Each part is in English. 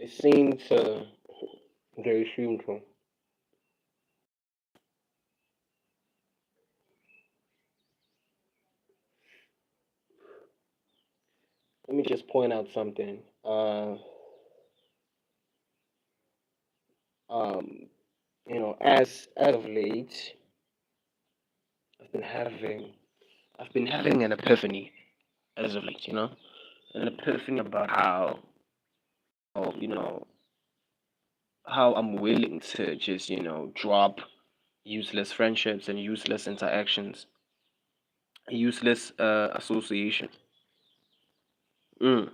insane to very shameful. Let me just point out something. Um, as of late, I've been having I've been having an epiphany as of late. An epiphany about how, how I'm willing to just drop useless friendships and useless interactions, useless association. Mm.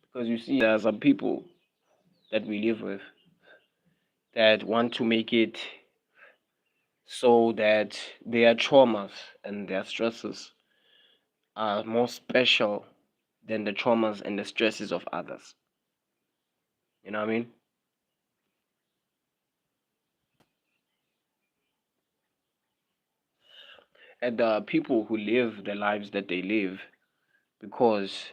Because you see, there are some people that we live with that want to make it so that their traumas and their stresses are more special than the traumas and the stresses of others. You know what I mean? And the people who live the lives that they live because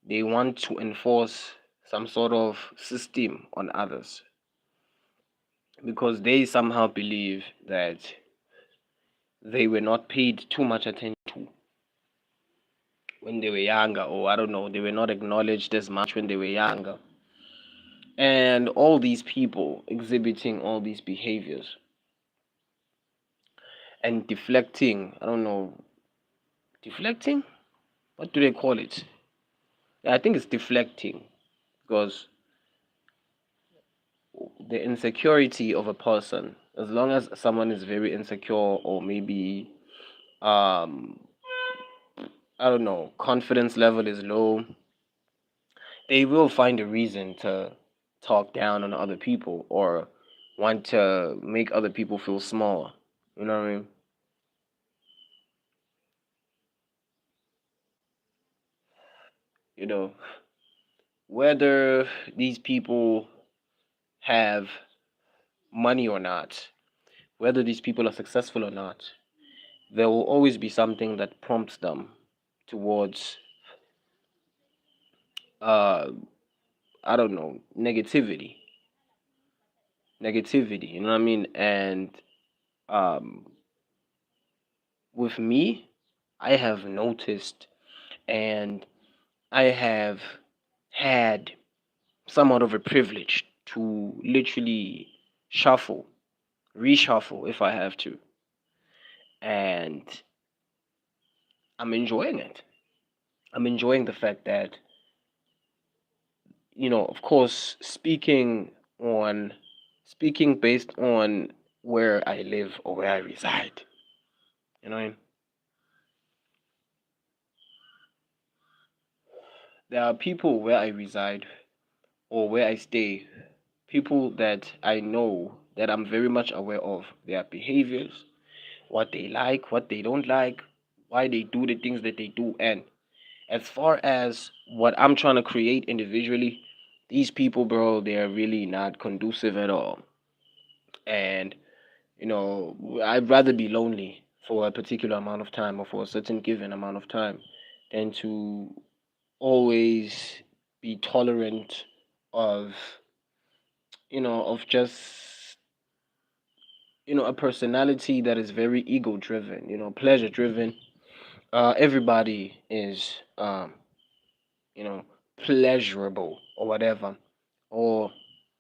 they want to enforce some sort of system on others because they somehow believe that they were not paid too much attention to when they were younger, or I don't know, they were not acknowledged as much when they were younger. And all these people exhibiting all these behaviors and deflecting, I don't know, deflecting? What do they call it? Yeah, I think it's deflecting because the insecurity of a person, as long as someone is very insecure or maybe um I don't know, confidence level is low, they will find a reason to talk down on other people or want to make other people feel small. You know what I mean? You know, whether these people have money or not, whether these people are successful or not, there will always be something that prompts them towards uh I don't know, negativity, you know what I mean? And um with me, I have noticed and I have had somewhat of a privilege to literally shuffle, reshuffle if I have to. And I'm enjoying it. I'm enjoying the fact that, of course, on speaking based on where I live or where I reside. You know what I mean? There are people where I reside or where I stay, people that I know that I'm very much aware of their behaviors, what they like, what they don't like, why they do the things that they do. And as far as what I'm trying to create individually, these people, bro, they're really not conducive at all. And, I'd rather be lonely for a particular amount of time or for a certain given amount of time than to always be tolerant of, of just, a personality that is very ego driven, pleasure driven. Everybody is, you know, pleasurable or whatever, or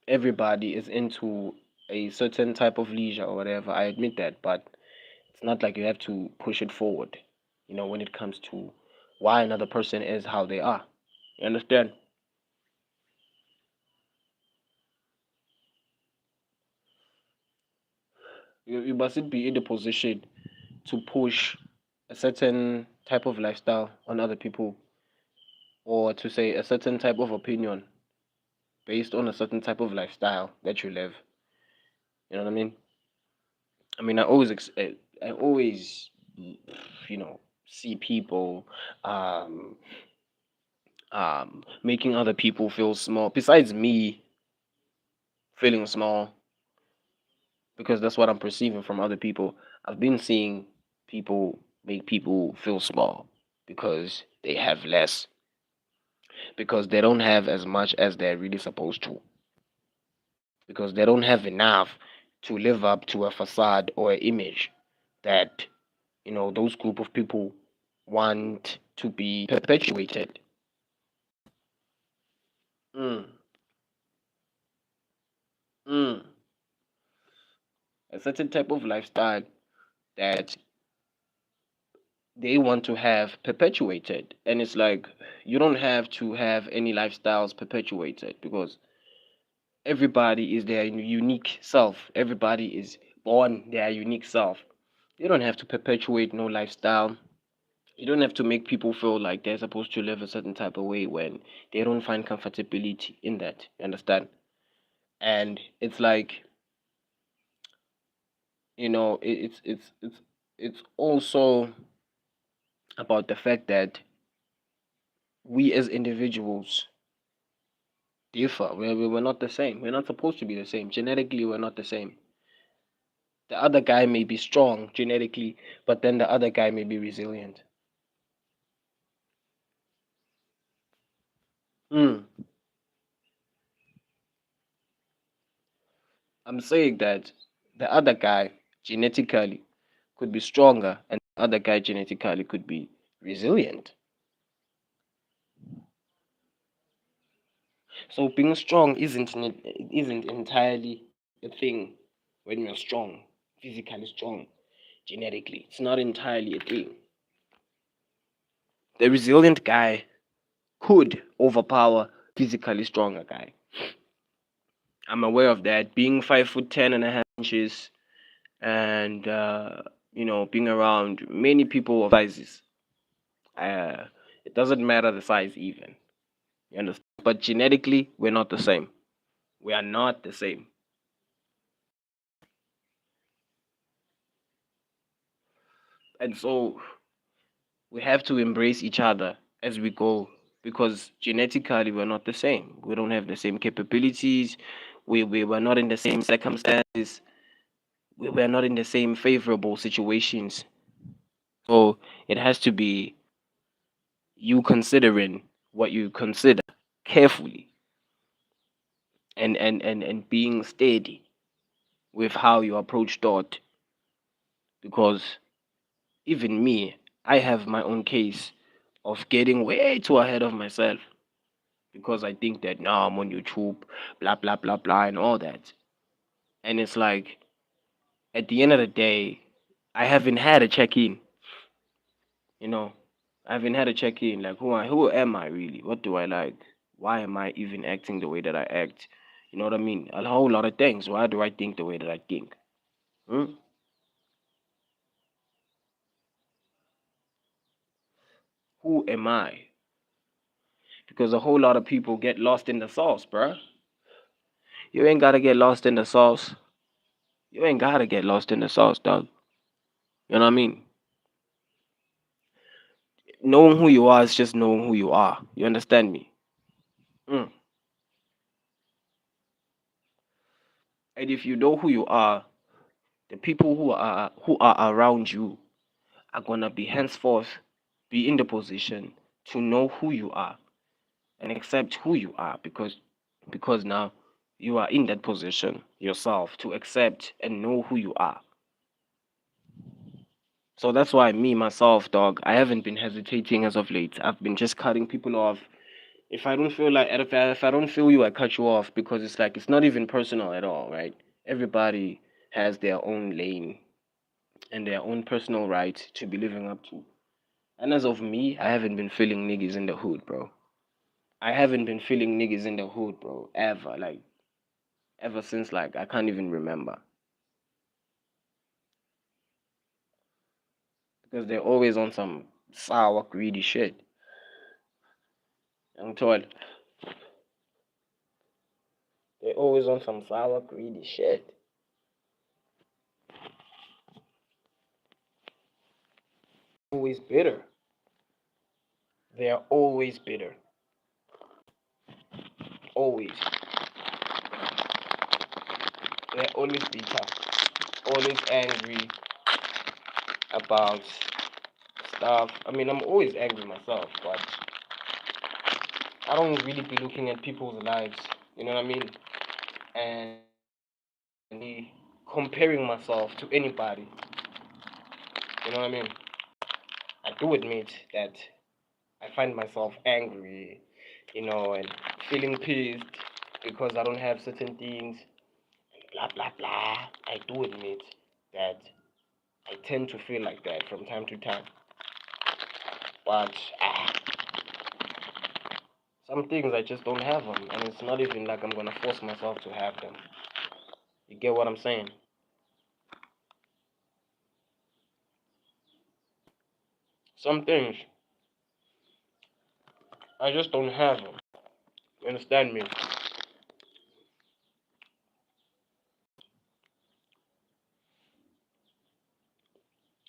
everybody is into a certain type of leisure or whatever. I admit that, but it's not like you have to push it forward, when it comes to why another person is how they are. You understand? You mustn't be in the position to push a certain type of lifestyle on other people or to say a certain type of opinion based on a certain type of lifestyle that you live. You know what I mean? I mean, I always, see people, um, making other people feel small. Besides me feeling small, because that's what I'm perceiving from other people. I've been seeing people make people feel small because they have less, because they don't have as much as they're really supposed to, because they don't have enough to live up to a facade or an image that those group of people want to be perpetuated. Mm, mm. A certain type of lifestyle that they want to have perpetuated, and it's like you don't have to have any lifestyles perpetuated because everybody is their unique self. Everybody is born their unique self. You don't have to perpetuate no lifestyle. You don't have to make people feel like they're supposed to live a certain type of way when they don't find comfortability in that. You understand? And it's like, it's also about the fact that we as individuals differ. We're not the same. We're not supposed to be the same. Genetically, we're not the same. The other guy may be strong genetically, but then the other guy may be resilient. Mm. I'm saying that the other guy genetically could be stronger, and the other guy genetically could be resilient. So being strong isn't entirely a thing when you're strong, physically strong, genetically. It's not entirely a thing. The resilient guy could overpower physically stronger guy. I'm aware of that. Being 5'10" and a half inches, and being around many people of sizes. Uh, it doesn't matter the size even. You understand? But genetically, we're not the same. We are not the same. And so we have to embrace each other as we go because genetically we're not the same. We don't have the same capabilities. We were not in the same circumstances. We were not in the same favorable situations. So it has to be you considering what you consider carefully, and being steady with how you approach thought, because even me, I have my own case of getting way too ahead of myself because I think that now I'm on YouTube, blah blah blah blah, and all that. And it's like at the end of the day, I haven't had a check in. You know, I haven't had a check in. Like who am I really? What do I like? Why am I even acting the way that I act? You know what I mean? A whole lot of things. Why do I think the way that I think? Hmm? Who am I? Because a whole lot of people get lost in the sauce, bruh. You ain't gotta get lost in the sauce. You ain't gotta get lost in the sauce, dog. You know what I mean? Knowing who you are is just knowing who you are. You understand me? Mm. And if you know who you are, the people who are around you are gonna be henceforth be in the position to know who you are and accept who you are because now you are in that position yourself to accept and know who you are. So that's why me myself, dog, I haven't been hesitating as of late. I've been just cutting people off. If I don't feel like if I don't feel you, I cut you off because it's like it's not even personal at all, right? Everybody has their own lane and their own personal right to be living up to. And as of me, I haven't been feeling niggas in the hood, bro. I haven't been feeling niggas in the hood, bro, ever. Like ever since like I can't even remember. Because they're always on some sour, greedy shit. I'm told they're always on some sour, greedy shit. Always bitter. They are always bitter. Always. They're always bitter. Always angry about stuff. I mean, I'm always angry myself, but I don't really be looking at people's lives. You know what I mean? And be comparing myself to anybody. You know what I mean? I do admit that I find myself angry, and feeling pissed because I don't have certain things, blah blah blah. I do admit that I tend to feel like that from time to time. But some things I just don't have them, and it's not even like I'm gonna force myself to have them. You get what I'm saying? Some things I just don't have them. You understand me?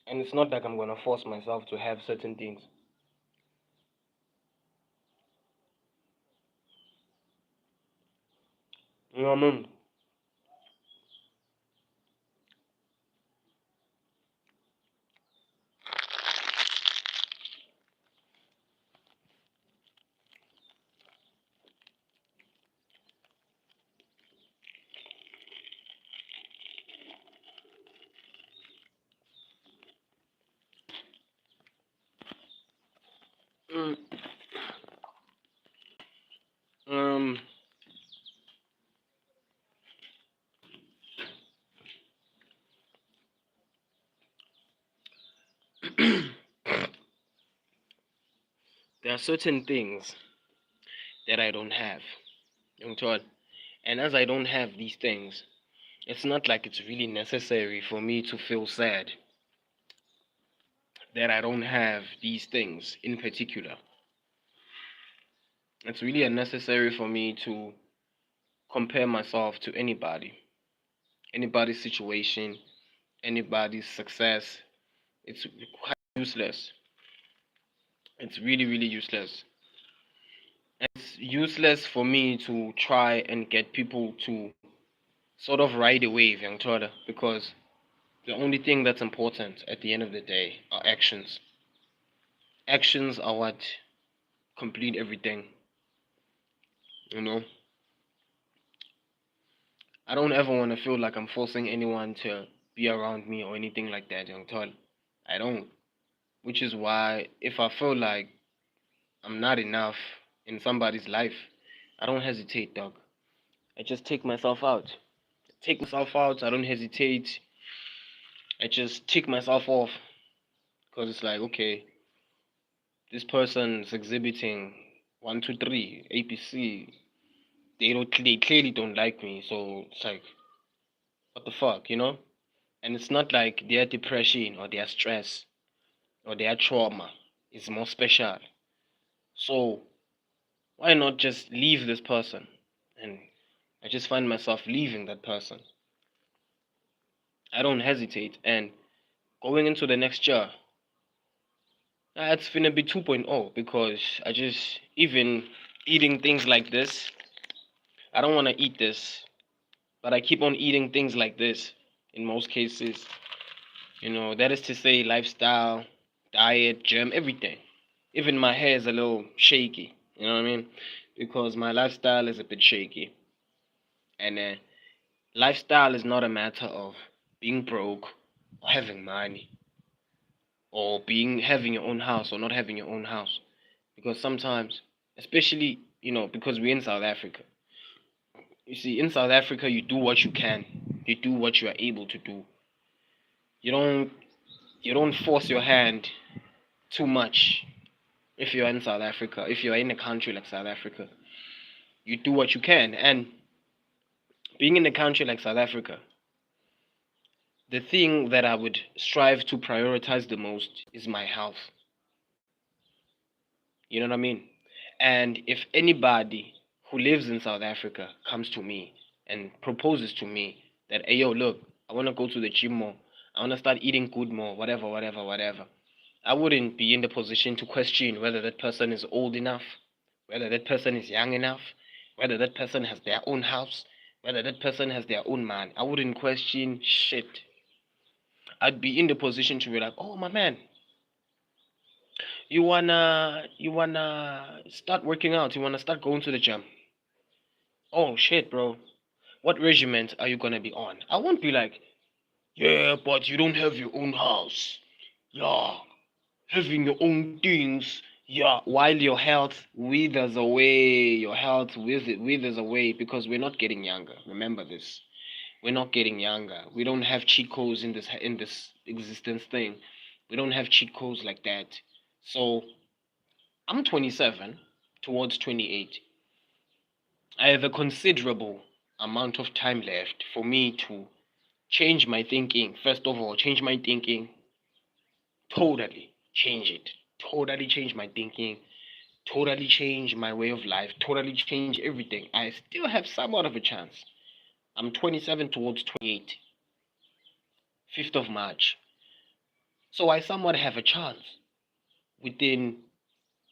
And it's not like I'm gonna force myself to have certain things. You know what I mean? Mm, um, there are certain things that I don't have. You know, and as I don't have these things, it's not like it's really necessary for me to feel sad that I don't have these things in particular. It's really unnecessary for me to compare myself to anybody's situation, anybody's success. It's quite useless. It's really, really useless. And it's useless for me to try and get people to sort of ride a wave, young Toda, because the only thing that's important at the end of the day are actions. Actions are what complete everything. You know, I don't ever want to feel like I'm forcing anyone to be around me or anything like that, young Todd. I don't. Which is why if I feel like I'm not enough in somebody's life, I don't hesitate, dog. I just take myself out. Take myself out. I don't hesitate. I just take myself off because it's like, okay, this person's exhibiting 1, 2, 3, APC. They clearly don't like me, so it's like, what the fuck, you know? And it's not like their depression or their stress or their trauma is more special. So why not just leave this person? And I just find myself leaving that person. I don't hesitate. And going into the next year, it's finna be 2.0 because I just, even eating things like this, I don't want to eat this, but I keep on eating things like this in most cases. That is to say, lifestyle, diet, gym, everything. Even my hair is a little shaky. You know what I mean? Because my lifestyle is a bit shaky. And lifestyle is not a matter of being broke or having money or being having your own house or not having your own house. Because sometimes, especially, because we're in South Africa. You see, in South Africa, you do what you can. You do what you are able to do. You don't you don't force your hand too much if you're in South Africa. If you're in a country like South Africa, you do what you can. And being in a country like South Africa, the thing that I would strive to prioritize the most is my health. You know what I mean? And if anybody who lives in South Africa comes to me and proposes to me that, hey, yo, look, I want to go to the gym more, I want to start eating good more, whatever, whatever, whatever, I wouldn't be in the position to question whether that person is old enough, whether that person is young enough, whether that person has their own house, whether that person has their own man. I wouldn't question shit. I'd be in the position to be like, oh, my man, You wanna start working out. You wanna start going to the gym. Oh shit, bro. What regiment are you gonna be on? I won't be like, yeah, but you don't have your own house. Yeah, having your own things. Yeah, while your health withers away, your health withers away because we're not getting younger. Remember this. We're not getting younger. We don't have cheat codes in this existence thing. We don't have cheat codes like that. So I'm 27 towards 28. I have a considerable amount of time left for me to change my thinking. First of all, change my thinking. Totally change it. Totally change my thinking. Totally change my way of life. Totally change everything. I still have somewhat of a chance. I'm 27 towards 28. 5th of March. So I somewhat have a chance within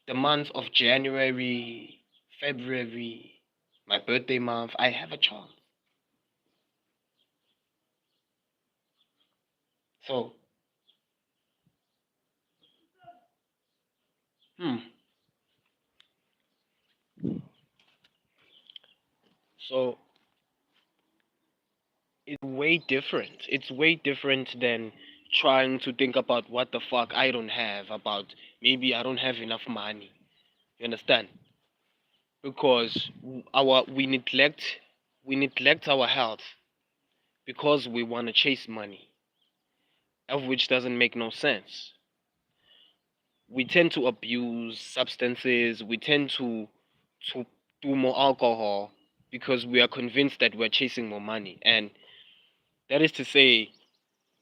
the month of January, February, my birthday month. I have a chance. So, hmm. So it's way different. It's way different than trying to think about what the fuck I don't have, about maybe I don't have enough money. You understand? Because our we neglect our health because we want to chase money, of which doesn't make no sense. We tend to abuse substances. We tend to do more alcohol because we are convinced that we're chasing more money, and that is to say,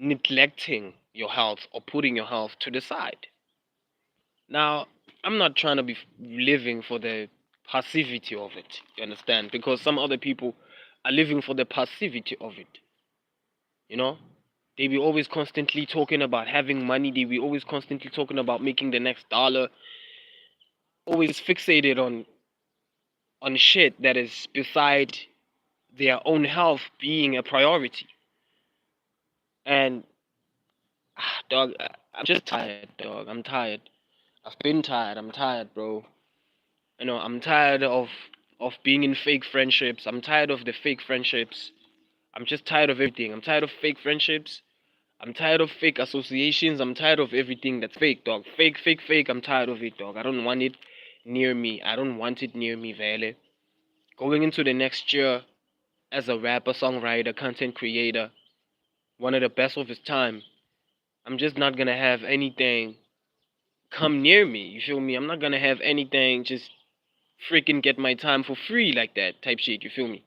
neglecting your health or putting your health to the side. Now, I'm not trying to be living for the passivity of it. You understand? Because some other people are living for the passivity of it. You know, they be always constantly talking about having money. They be always constantly talking about making the next dollar. Always fixated on shit that is beside their own health being a priority. And dog, I'm just tired, dog. I'm tired. I've been tired. I'm tired, bro. I'm tired of being in fake friendships. I'm tired of the fake friendships. I'm just tired of everything. I'm tired of fake friendships. I'm tired of fake associations. I'm tired of everything that's fake, dog. Fake, fake, fake. I'm tired of it, dog. I don't want it near me. I don't want it near me, Vele. Going into the next year as a rapper, songwriter, content creator, one of the best of his time, I'm just not gonna have anything come near me. You feel me? I'm not gonna have anything just freaking get my time for free like that type shit. You feel me?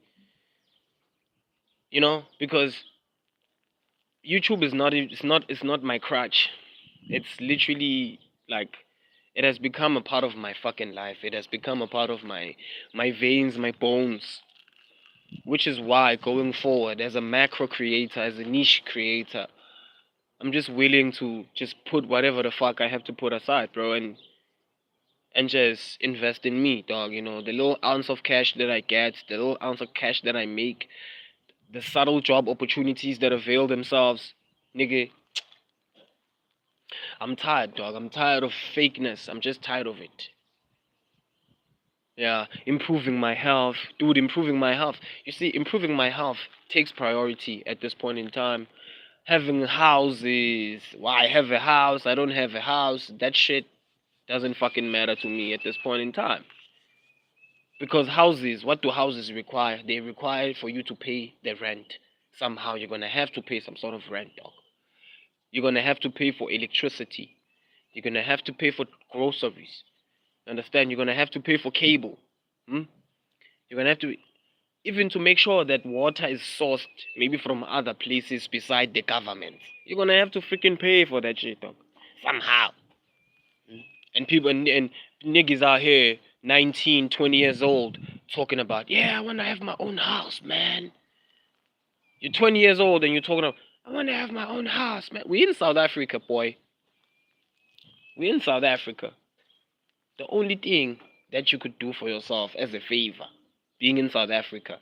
Because YouTube is not it's not my crutch. It's literally like it has become a part of my fucking life. It has become a part of my veins, my bones. Which is why going forward as a macro creator, as a niche creator, I'm just willing to just put whatever the fuck I have to put aside, bro, and just invest in me, dog. The little ounce of cash that I get, the little ounce of cash that I make, the subtle job opportunities that avail themselves, nigga. I'm tired, dog. I'm tired of fakeness. I'm just tired of it. Yeah, improving my health, dude. Improving my health. You see, improving my health takes priority at this point in time. Having houses. Why I have a house? I don't have a house. That shit doesn't fucking matter to me at this point in time. Because houses, what do houses require? They require for you to pay the rent. Somehow you're gonna have to pay some sort of rent, dog. You're gonna have to pay for electricity. You're gonna have to pay for groceries. Understand? You're gonna have to pay for cable. Hmm? You're gonna have to even to make sure that water is sourced maybe from other places beside the government. You're gonna have to freaking pay for that shit, dog. Somehow. Hmm? And people and niggas out here 19, 20 years old talking about, yeah, I wanna have my own house, man. You're 20 years old and you're talking about, I wanna have my own house, man. We in South Africa, boy. We in South Africa. The only thing that you could do for yourself as a favor, being in South Africa,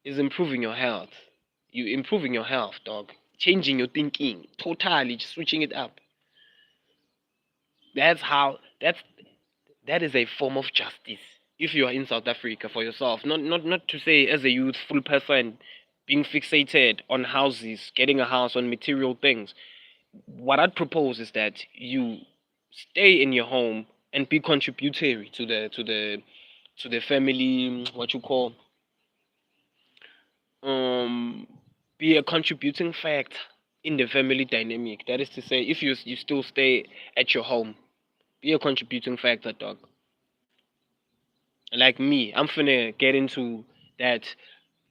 is improving your health. You improving your health, dog. Changing your thinking, totally, just switching it up. That's how. That is a form of justice. If you are in South Africa for yourself, not to say as a youthful person being fixated on houses, getting a house, on material things. What I'd propose is that you stay in your home and be contributory to the family. What you call um be a contributing factor in the family dynamic. That is to say, if you still stay at your home, be a contributing factor, dog. Like me, I'm finna get into that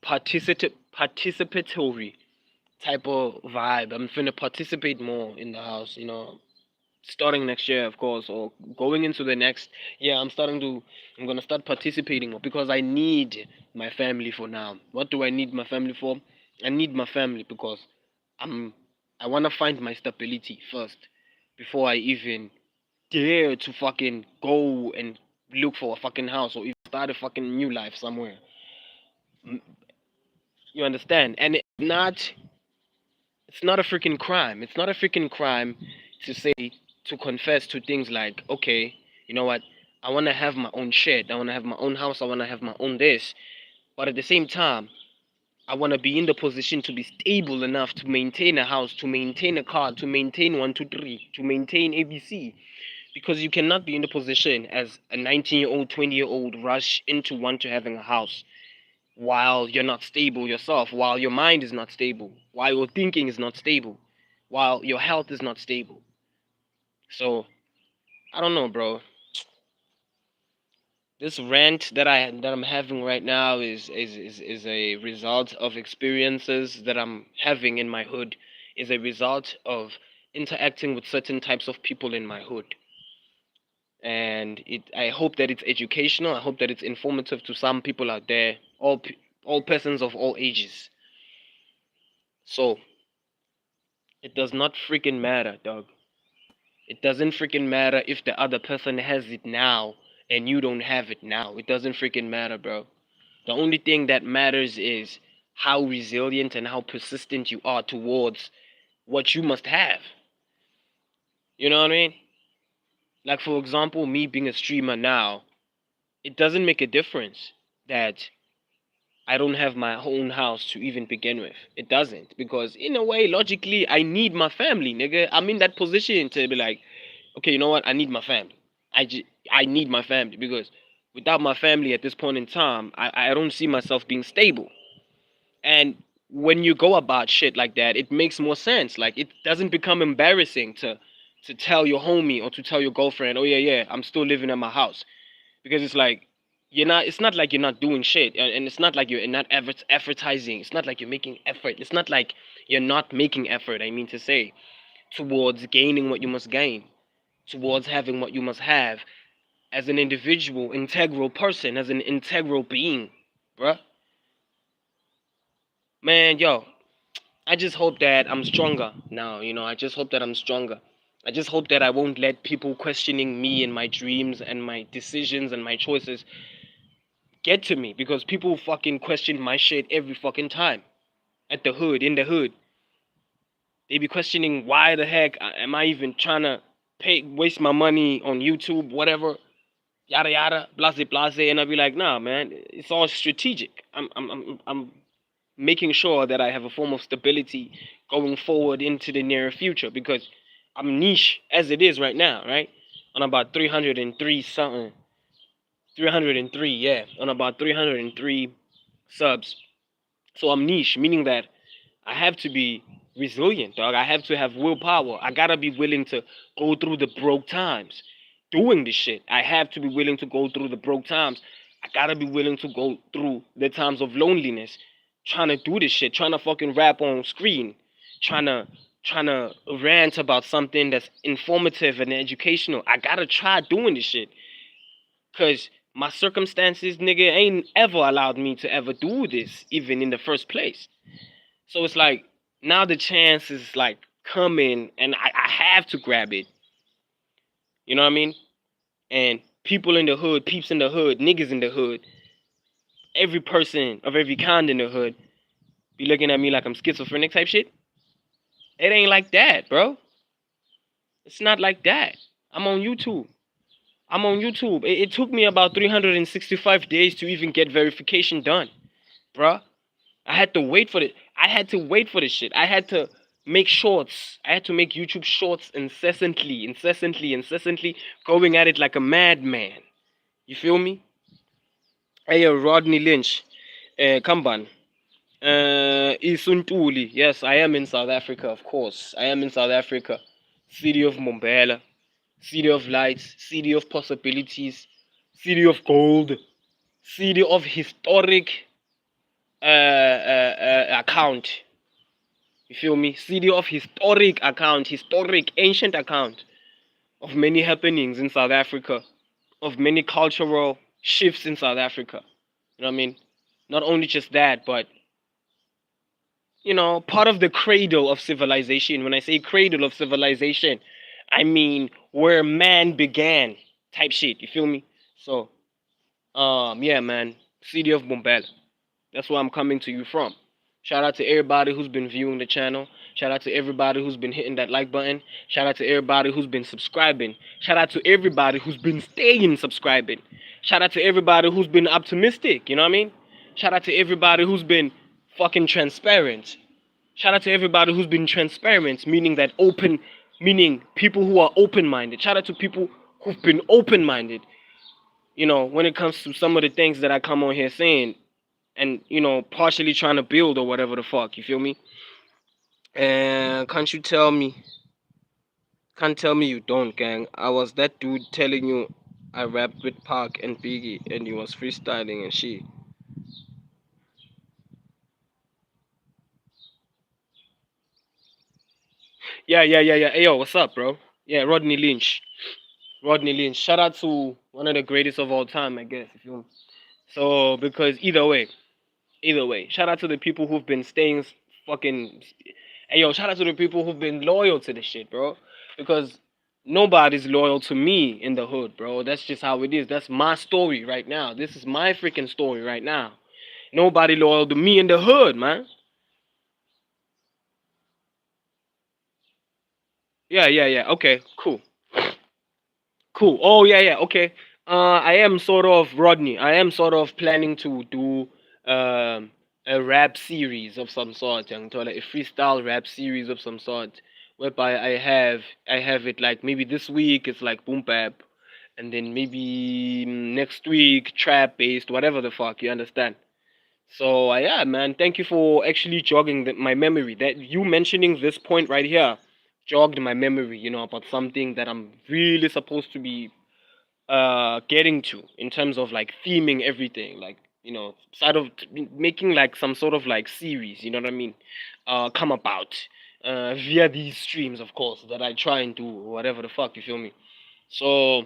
participatory type of vibe. I'm finna participate more in the house, starting next year, of course, or going into the next year. I'm gonna start participating more because I need my family for now. What do I need my family for? I need my family because I'm I wanna find my stability first before I even dare to fucking go and look for a fucking house or even start a fucking new life somewhere. You understand? And it's not a freaking crime. It's not a freaking crime to say to confess to things like, okay, you know what? I want to have my own shed. I want to have my own house. I want to have my own this. But at the same time, I want to be in the position to be stable enough to maintain a house, to maintain a car, to maintain 1, 2, 3, to maintain ABC. Because you cannot be in the position as a 19-year-old, 20-year-old rush into one to having a house while you're not stable yourself, while your mind is not stable, while your thinking is not stable, while your health is not stable. So I don't know, bro. This rant that I'm having right now is a result of experiences that I'm having in my hood, is a result of interacting with certain types of people in my hood. And I hope that it's educational. I hope that it's informative to some people out there, all persons of all ages. So it does not freaking matter, dog. It doesn't freaking matter if the other person has it now and you don't have it now. It doesn't freaking matter, bro. The only thing that matters is how resilient and how persistent you are towards what you must have. You know what I mean? Like, for example, me being a streamer now, it doesn't make a difference that I don't have my own house to even begin with. It doesn't. Because, in a way, logically, I need my family, nigga. I'm in that position to be like, okay, you know what? I need my family. I need my family because without my family at this point in time, I don't see myself being stable. And when you go about shit like that, it makes more sense. Like it doesn't become embarrassing to tell your homie or to tell your girlfriend, oh yeah, I'm still living at my house because it's like you're not. It's not like you're not doing shit, and it's not like you're not advertising. It's not like you're making effort. It's not like you're not making effort. I mean to say towards gaining what you must gain, towards having what you must have as an individual, integral person, as an integral being, bruh. Man, yo, I just hope that I'm stronger now, I just hope that I'm stronger. I just hope that I won't let people questioning me and my dreams and my decisions and my choices get to me because people fucking question my shit every fucking time. At the hood, in the hood. They be questioning why the heck am I even trying to waste my money on YouTube, whatever, yada yada, blase blase, and I'll be like, nah, man, it's all strategic. I'm making sure that I have a form of stability going forward into the near future because I'm niche as it is right now, right? On about 303 something, 303, yeah, on about 303 subs. So I'm niche, meaning that I have to be resilient, dog. I have to have willpower. I gotta be willing to go through the broke times doing this shit. I have to be willing to go through the broke times. I gotta be willing to go through the times of loneliness, trying to do this shit, trying to fucking rap on screen, trying to trying to rant about something that's informative and educational. I gotta try doing this shit, cause my circumstances, nigga, ain't ever allowed me to ever do this, even in the first place. So it's like now the chance is like coming, and I have to grab it. You know what I mean? And people in the hood, peeps in the hood, niggas in the hood, every person of every kind in the hood be looking at me like I'm schizophrenic type shit. It ain't like that, bro. It's not like that. I'm on YouTube. I'm on YouTube. It took me about 365 days to even get verification done, bruh. I had to wait for it. I had to wait for this shit. I had to make shorts. I had to make YouTube shorts incessantly, going at it like a madman. You feel me? Hey, Rodney Lynch, Kamban, Isuntuli. Yes, I am in South Africa, of course. I am in South Africa. City of Mbombela, city of lights, city of possibilities, city of gold, city of historic account. You feel me? City of historic account, historic, ancient account of many happenings in South Africa, of many cultural shifts in South Africa. You know what I mean? Not only just that, but part of the cradle of civilization. When I say cradle of civilization, I mean where man began, type shit. You feel me? So, yeah, man, city of Bombela. That's where I'm coming to you from. Shout out to everybody who's been viewing the channel. Shout out to everybody who's been hitting that like button. Shout out to everybody who's been subscribing. Shout out to everybody who's been staying subscribing. Shout out to everybody who's been optimistic, you know what I mean? Shout out to everybody who's been fucking transparent. Shout out to everybody who's been transparent, meaning people who are open-minded. Shout out to people who've been open-minded, when it comes to some of the things that I come on here saying and partially trying to build or whatever the fuck, you feel me? And can't tell me you don't, gang. I was that dude telling you I rapped with Park and Biggie and he was freestyling and shit. Yeah. Hey, yo, what's up, bro? Yeah, Rodney Lynch. Shout out to one of the greatest of all time, I guess, if you. So because either way, shout out to the people who've been staying fucking. Hey, yo, shout out to the people who've been loyal to this shit, bro. Because nobody's loyal to me in the hood, bro. That's just how it is. That's my story right now. This is my freaking story right now. Nobody loyal to me in the hood, man. Yeah. Okay, cool. Cool. Oh yeah. Okay. I am sort of Rodney. I am sort of planning to do a rap series of some sort, a freestyle rap series of some sort, whereby I have it like maybe this week it's like boom bap, and then maybe next week trap based, whatever the fuck, you understand? So yeah, man, thank you for actually jogging my memory. That you mentioning this point right here jogged my memory, about something that I'm really supposed to be getting to in terms of like theming everything, like sort of making like some sort of like series, you know what I mean, come about via these streams, of course, that I try and do or whatever the fuck, you feel me? So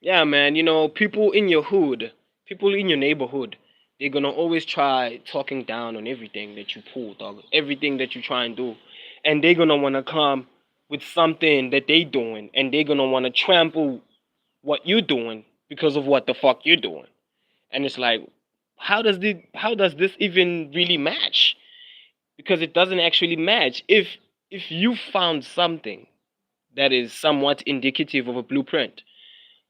yeah, man, people in your hood, people in your neighborhood, they're gonna always try talking down on everything that you pull, dog, everything that you try and do. And they're gonna wanna come with something that they doing, and they're gonna wanna trample what you're doing because of what the fuck you're doing. And it's like, how does this even really match? Because it doesn't actually match. If you found something that is somewhat indicative of a blueprint,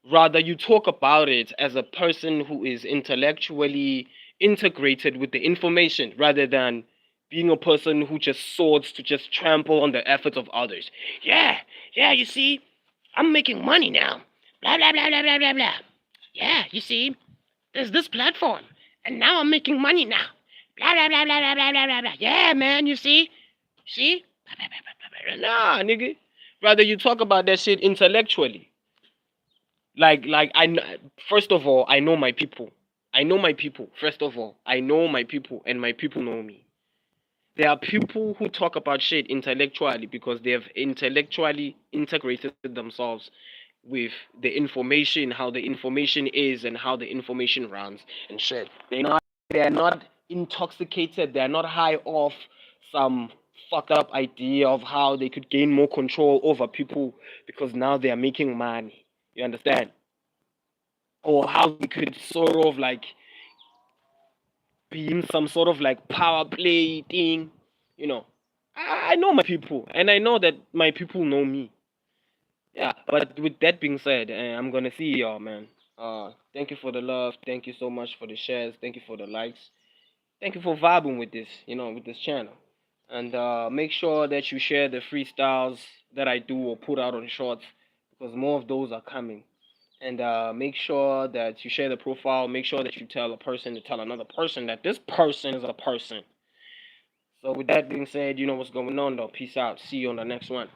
rather you talk about it as a person who is intellectually integrated with the information rather than being a person who just swords to just trample on the efforts of others. Yeah, you see, I'm making money now. Blah blah blah blah blah blah blah. Yeah, you see, there's this platform, and now I'm making money now. Blah blah blah blah blah blah blah blah. Yeah, man, you see. Nah, nigga. Rather you talk about that shit intellectually. Like first of all, I know my people. I know my people. First of all, I know my people, and my people know me. There are people who talk about shit intellectually because they have intellectually integrated themselves with the information, how the information is, and how the information runs and shit. They are not intoxicated. They are not high off some fucked up idea of how they could gain more control over people because now they are making money. You understand? Or how they could sort of like be in some sort of like power play thing. You know, I know my people, and I know that my people know me. Yeah, but with that being said, I'm gonna see y'all, man. Thank you for the love. Thank you so much for the shares. Thank you for the likes. Thank you for vibing with this, with this channel. And make sure that you share the freestyles that I do or put out on shorts because more of those are coming. And make sure that you share the profile. Make sure that you tell a person to tell another person that this person is a person. So with that being said, you know what's going on though. Peace out. See you on the next one.